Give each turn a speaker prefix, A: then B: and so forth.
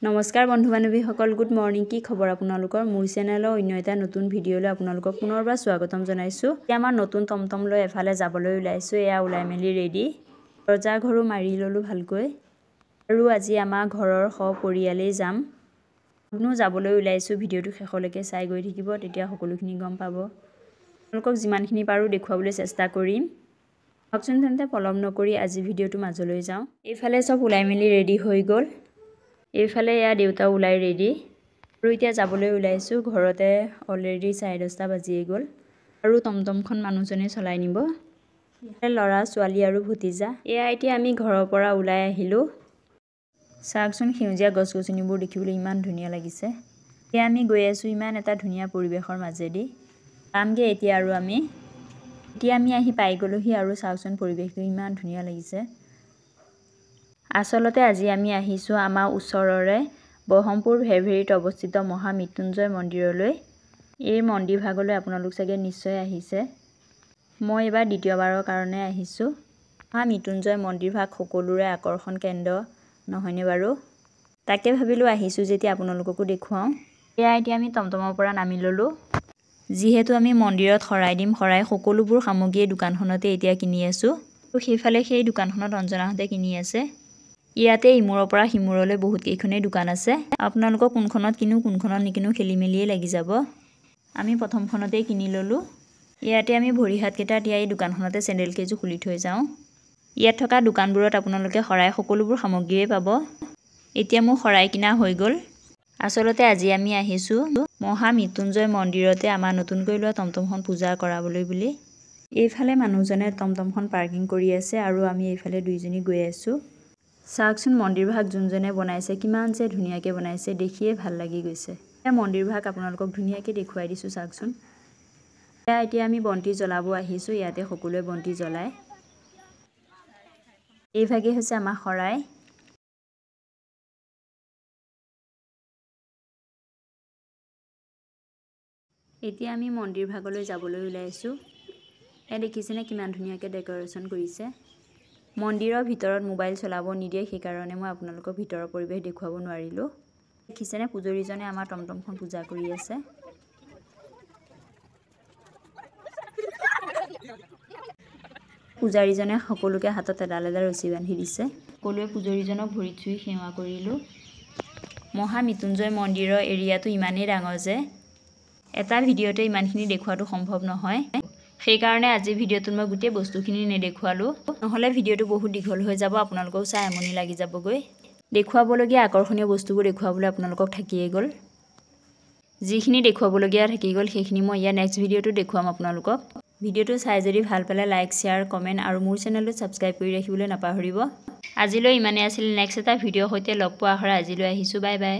A: নমস্কাৰ বন্ধু বান্ধৱীসকল, good morning. কি খবৰ আপোনালোকৰ? মোৰ চেনেলৰ অন্য এটা নতুন ভিডিঅ'লৈ আপোনালোকক পুনৰবাৰ স্বাগতম জনাইছোঁ। এতিয়া আমাৰ নতুন টমটম লৈ এফালে যাবলৈ ওলাইছোঁ। এয়া ওলাই মেলি ৰেডি, দৰজা ঘৰো মাৰি ল'লোঁ ভালকৈ। আৰু আজি আমাৰ ঘৰৰ সপৰিয়ালেই যাম। আপুনিও যাবলৈ ওলাইছোঁ। ভিডিঅ'টো শেষলৈকে চাই গৈ থাকিব, তেতিয়া সকলোখিনি গম পাব। আপোনালোকক যিমানখিনি পাৰোঁ দেখুৱাবলৈ চেষ্টা কৰিম। কওকচোন তেন্তে পলম নকৰি আজি ভিডিঅ'টো মাজলৈ যাওঁ। এইফালে চব ওলাই মেলি ৰেডি হৈ গ'ল। এইফালে এয়া দেউতাও ওলাই ৰেডি আৰু এতিয়া যাবলৈ ওলাইছোঁ। ঘৰতে অলৰেডি 10:30 বাজিয়ে গ'ল আৰু টমটমখন মানুহজনে চলাই নিব। ল'ৰা ছোৱালী আৰু ভতিজা। এয়া এতিয়া আমি ঘৰৰ পৰা ওলাই আহিলোঁ। চাওকচোন সেউজীয়া গছ গছনিবোৰ দেখিবলৈ ইমান ধুনীয়া লাগিছে। এতিয়া আমি গৈ আছোঁ ইমান এটা ধুনীয়া পৰিৱেশৰ মাজেদি। যামগৈ এতিয়া আৰু এতিয়া আমি আহি পাই গ'লোহি আৰু চাওকচোন পৰিৱেশটো ইমান ধুনীয়া লাগিছে। আচলতে আজি আমি আহিছোঁ আমাৰ ওচৰৰে ব্ৰহ্মপুৰ ভেৰভেৰিত অৱস্থিত মহামৃত্যুঞ্জয় মন্দিৰলৈ। এই মন্দিৰ ভাগলৈ আপোনালোক চাগে নিশ্চয় আহিছে। মই এইবাৰ দ্বিতীয়বাৰৰ কাৰণে আহিছোঁ। মহামৃত্যুঞ্জয় মন্দিৰ ভাগ সকলোৰে আকৰ্ষণ কেন্দ্ৰ নহয়নে বাৰু? তাকে ভাবিলোঁ আহিছোঁ যেতিয়া আপোনালোককো দেখুৱাওঁ। এয়া এতিয়া আমি টমটমৰ পৰা নামি ল'লোঁ। যিহেতু আমি মন্দিৰত শৰাই দিম, শৰাই সকলোবোৰ সামগ্ৰীয়ে দোকানখনতে এতিয়া কিনি আছোঁ। আৰু সেইফালে সেই দোকানখনত অঞ্জনাহঁতে কিনি আছে। ইয়াতে ইমূৰৰ পৰা সিমূৰলৈ বহুত কেইখনেই দোকান আছে। আপোনালোকক কোনখনত কিনো কোনখনত নিকিনো খেলি মেলিয়ে লাগি যাব। আমি প্ৰথমখনতেই কিনি ল'লোঁ। ইয়াতে আমি ভৰি হাতকেইটা তিয়াই দোকানখনতে চেণ্ডেল কেইযোৰ খুলি থৈ যাওঁ। ইয়াত থকা দোকানবোৰত আপোনালোকে শৰাই সকলোবোৰ সামগ্ৰীয়ে পাব। এতিয়া মোৰ শৰাই কিনা হৈ গ'ল। আচলতে আজি আমি আহিছোঁ মহামৃত্যুঞ্জয় মন্দিৰতে আমাৰ নতুনকৈ লোৱা টমটমখন পূজা কৰাবলৈ বুলি। এইফালে মানুহজনে টমটমখন পাৰ্কিং কৰি আছে আৰু আমি এইফালে দুইজনী গৈ আছোঁ। চাওকচোন মন্দিৰ ভাগ যোনজনে বনাইছে কিমান যে ধুনীয়াকৈ বনাইছে, দেখিয়ে ভাল লাগি গৈছে। এই মন্দিৰ ভাগ আপোনালোকক ধুনীয়াকৈ দেখুৱাই দিছোঁ চাওকচোন। এতিয়া আমি বন্তি জ্বলাব আহিছোঁ। ইয়াতে সকলোৱে বন্তি জ্বলায়। এইভাগেই হৈছে আমাৰ শৰাই। এতিয়া আমি মন্দিৰ ভাগলৈ যাবলৈ ওলাইছোঁ। এয়া দেখিছেনে কিমান ধুনীয়াকৈ ডেক'ৰেশ্যন কৰিছে। মন্দিৰৰ ভিতৰত মোবাইল চলাব নিদিয়ে, সেইকাৰণে মই আপোনালোকক ভিতৰৰ পৰিৱেশ দেখুৱাব নোৱাৰিলোঁ। দেখিছেনে পূজৰীজনে আমাৰ টমটমখন পূজা কৰি আছে। পূজাৰীজনে সকলোকে হাতত এডাল এডাল ৰছী বান্ধি দিছে। সকলোৱে পূজৰীজনক ভৰিত চুই সেৱা কৰিলোঁ। মহামৃত্যুঞ্জয় মন্দিৰৰ এৰিয়াটো ইমানেই ডাঙৰ যে এটা ভিডিঅ'তে ইমানখিনি দেখুৱাটো সম্ভৱ নহয়। সেইকাৰণে আজি ভিডিঅ'টোত মই গোটেই বস্তুখিনি নেদেখুৱালোঁ। নহ'লে ভিডিঅ'টো বহুত দীঘল হৈ যাব, আপোনালোকেও চাই আমনি লাগি যাবগৈ। দেখুৱাবলগীয়া আকৰ্ষণীয় বস্তুবোৰ দেখুৱাবলৈ আপোনালোকক থাকিয়ে গ'ল। যিখিনি দেখুৱাবলগীয়া থাকি গ'ল সেইখিনি মই ইয়াৰ নেক্সট ভিডিঅ'টো দেখুৱাম আপোনালোকক। ভিডিঅ'টো চাই যদি ভাল পালে লাইক, শ্বেয়াৰ, কমেণ্ট আৰু মোৰ চেনেলটো ছাবস্ক্ৰাইব কৰি ৰাখিবলৈ নাপাহৰিব। আজিলৈ ইমানেই আছিল। নেক্সট এটা ভিডিঅ'ৰ সৈতে লগ পোৱাৰ আশাৰে আজিলৈ আহিছোঁ। Bye bye.